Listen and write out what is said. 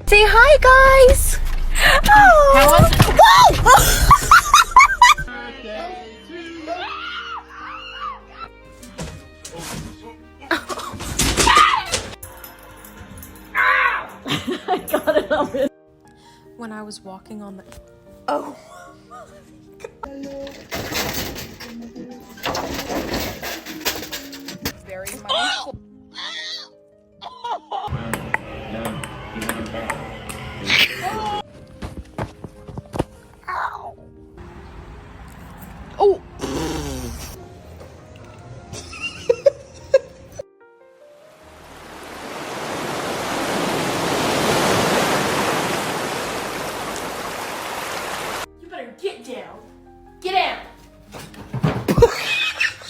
Say hi, guys! I got it already. When I was walking on the...